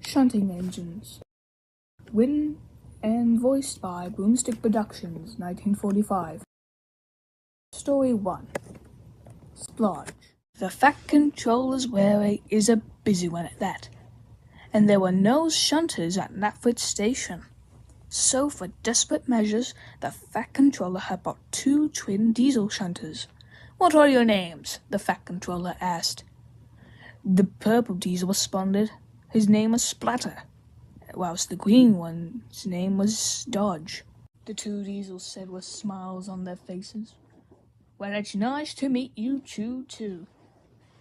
Shunting Engines. Written and voiced by Broomstick Productions, 1945. Story 1. Splodge. The Fat Controller's wherry is a busy one at that, and there were no shunters at Knapford Station. So, for desperate measures, the Fat Controller had bought 2 twin diesel shunters. "What are your names?" the Fat Controller asked. The purple diesel responded. His name was Splatter, whilst the green one's name was Dodge. The 2 diesels said with smiles on their faces. "Well, it's nice to meet you two too,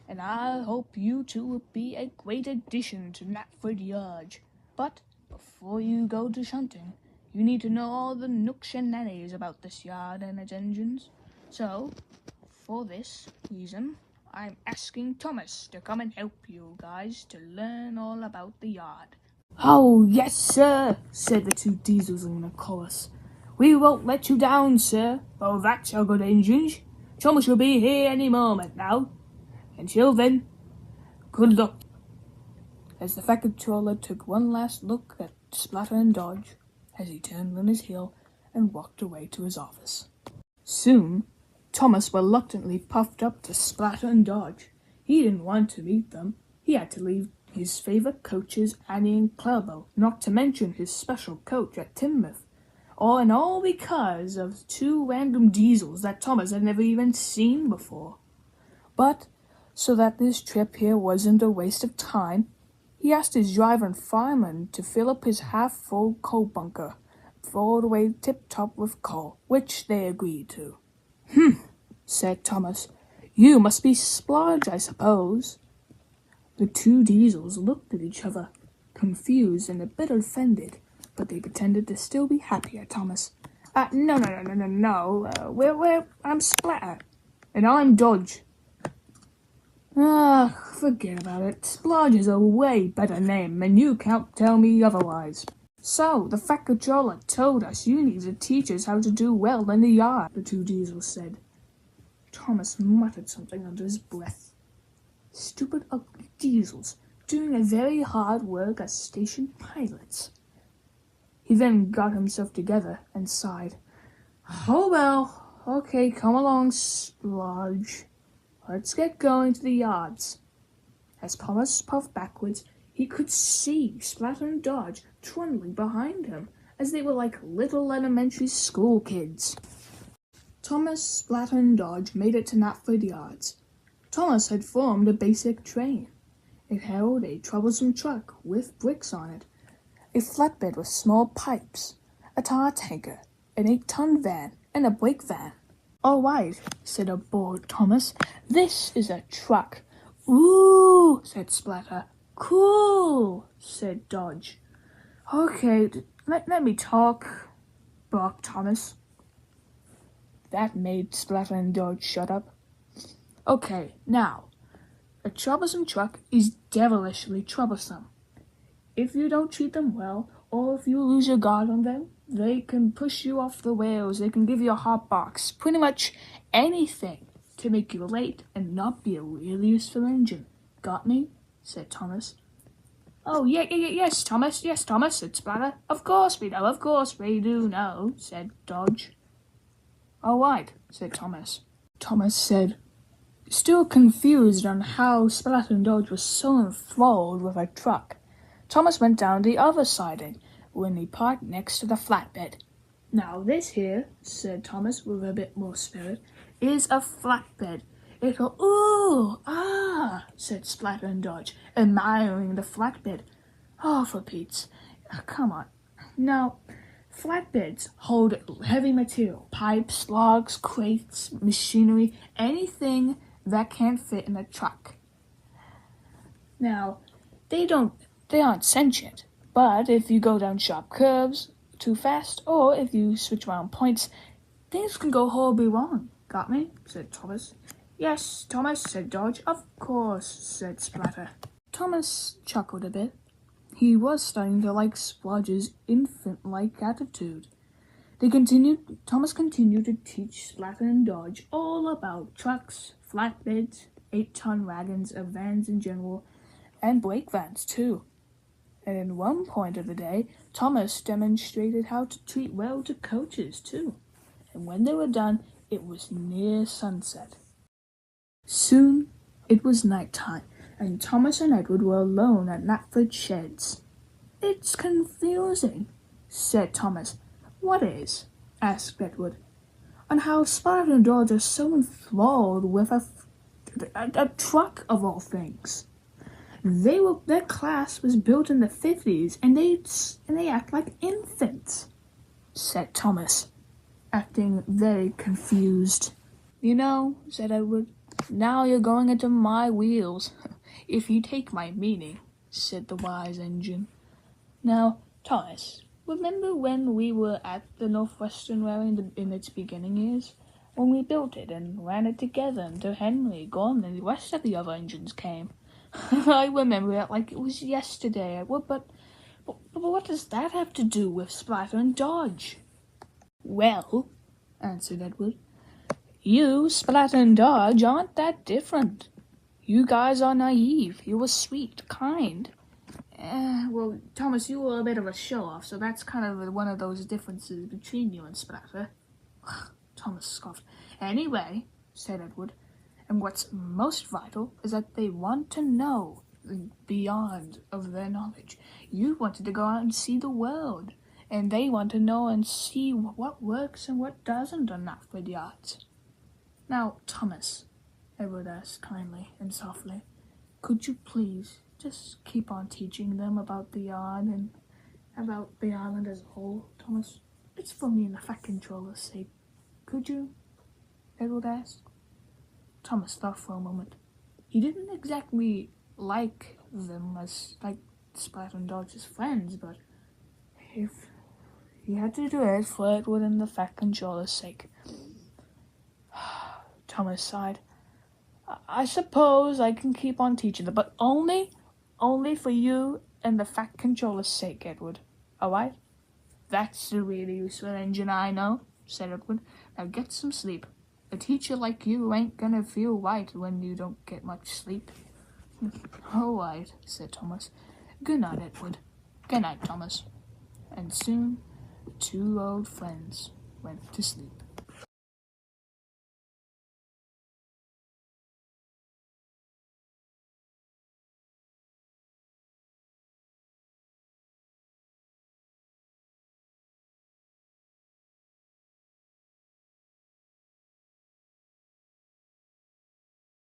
and I hope you two will be a great addition to Knapford Yard. But before you go to shunting, you need to know all the nooks and nannies about this yard and its engines. So, for this reason, I'm asking Thomas to come and help you guys to learn all about the yard." "Oh, yes, sir," said the 2 diesels in a chorus. "We won't let you down, sir. Oh, that's our good engines. Thomas will be here any moment now. Until then, good luck." As the Fat Controller took one last look at Splatter and Dodge, as he turned on his heel and walked away to his office. Soon, Thomas reluctantly puffed up to Splatter and Dodge. He didn't want to meet them. He had to leave his favourite coaches, Annie and Clerbo, not to mention his special coach at Teignmouth. All because of 2 random diesels that Thomas had never even seen before. But, so that this trip here wasn't a waste of time, he asked his driver and fireman to fill up his half-full coal bunker, all the way tip-top with coal, which they agreed to. Said Thomas. "You must be Splodge, I suppose." The 2 diesels looked at each other, confused and a bit offended, but they pretended to still be happy at Thomas. No. I'm Splatter, and I'm Dodge." Forget about it. Splodge is a way better name, and you can't tell me otherwise. "So, the Fat Controller told us you need to teach us how to do well in the yard," the 2 diesels said. Thomas muttered something under his breath. Stupid, ugly diesels, doing a very hard work as station pilots. He then got himself together and sighed. "Oh well, okay, come along, Splodge. Let's get going to the yards." As Thomas puffed backwards, he could see Splatter and Dodge trundling behind him, as they were like little elementary school kids. Thomas, Splatter, and Dodge made it to Knapford Yards. Thomas had formed a basic train. It held a troublesome truck with bricks on it, a flatbed with small pipes, a tar tanker, an 8-ton van, and a brake van. "All right," said a bored Thomas. "This is a truck." "Ooh," said Splatter. "Cool," said Dodge. "Okay, let me talk," barked Thomas. That made Splatter and Dodge shut up. "Okay, now, a troublesome truck is devilishly troublesome. If you don't treat them well, or if you lose your guard on them, they can push you off the rails, they can give you a hot box, pretty much anything to make you late and not be a really useful engine. Got me?" said Thomas. "Oh, yes, Thomas, said Splatter. "Of course we do know," said Dodge. "All right," said Thomas. Thomas said, still confused on how Splatter and Dodge were so enthralled with a truck. Thomas went down the other siding, when he parked next to the flatbed. "Now this here," said Thomas with a bit more spirit, "is a flatbed. It'll—" "Ooh, said Splatter and Dodge, admiring the flatbed. "Oh, for Pete's, come on. Now, flatbeds hold heavy material, pipes, logs, crates, machinery, anything that can't fit in a truck. Now, they aren't sentient, but if you go down sharp curves too fast, or if you switch around points, things can go horribly wrong. Got me?" said Thomas. "Yes, Thomas," said Dodge. "Of course," said Splatter. Thomas chuckled a bit. He was starting to like Splodge's infant-like attitude. Thomas continued to teach Splatter and Dodge all about trucks, flatbeds, 8-ton wagons, vans in general, and brake vans too. And in one point of the day, Thomas demonstrated how to treat well to coaches, too. And when they were done, it was near sunset. Soon it was night time, and Thomas and Edward were alone at Knapford Sheds. "It's confusing," said Thomas. "What is?" asked Edward. "And how Spot and Dodge are so enthralled with a truck of all things. Their class was built in the 50s, and they act like infants," said Thomas, acting very confused. "You know," said Edward, "now you're going into my wheels, if you take my meaning," said the wise engine. "Now, Thomas, remember when we were at the Northwestern Railway in its beginning years? When we built it and ran it together until Henry, Gorman, and the rest of the other engines came? I remember it like it was yesterday, Edward, but what does that have to do with Splatter and Dodge?" "Well," answered Edward, "you, Splatter and Dodge, aren't that different. You guys are naive. You were sweet, kind. Well, Thomas, you were a bit of a show-off, so that's kind of one of those differences between you and Splatter." Thomas scoffed. "Anyway," said Edward, "and what's most vital is that they want to know beyond of their knowledge. You wanted to go out and see the world, and they want to know and see what works and what doesn't on Knapford yachts." "Now, Thomas," Edward asked kindly and softly, "could you please just keep on teaching them about the yard and about the island as a whole, Thomas? It's for me and the Fat Controller's sake. Could you?" Edward asked. Thomas thought for a moment. He didn't exactly like them as like Splatter and Dodge's friends, but if he had to do it for Edward and the Fat Controller's sake. Thomas sighed. "I suppose I can keep on teaching them, but only for you and the Fat Controller's sake, Edward. All right?" "That's the really useful engine, I know," said Edward. "Now get some sleep. A teacher like you ain't gonna feel right when you don't get much sleep." "All right," said Thomas. "Good night, Edward." "Good night, Thomas." And soon the two old friends went to sleep.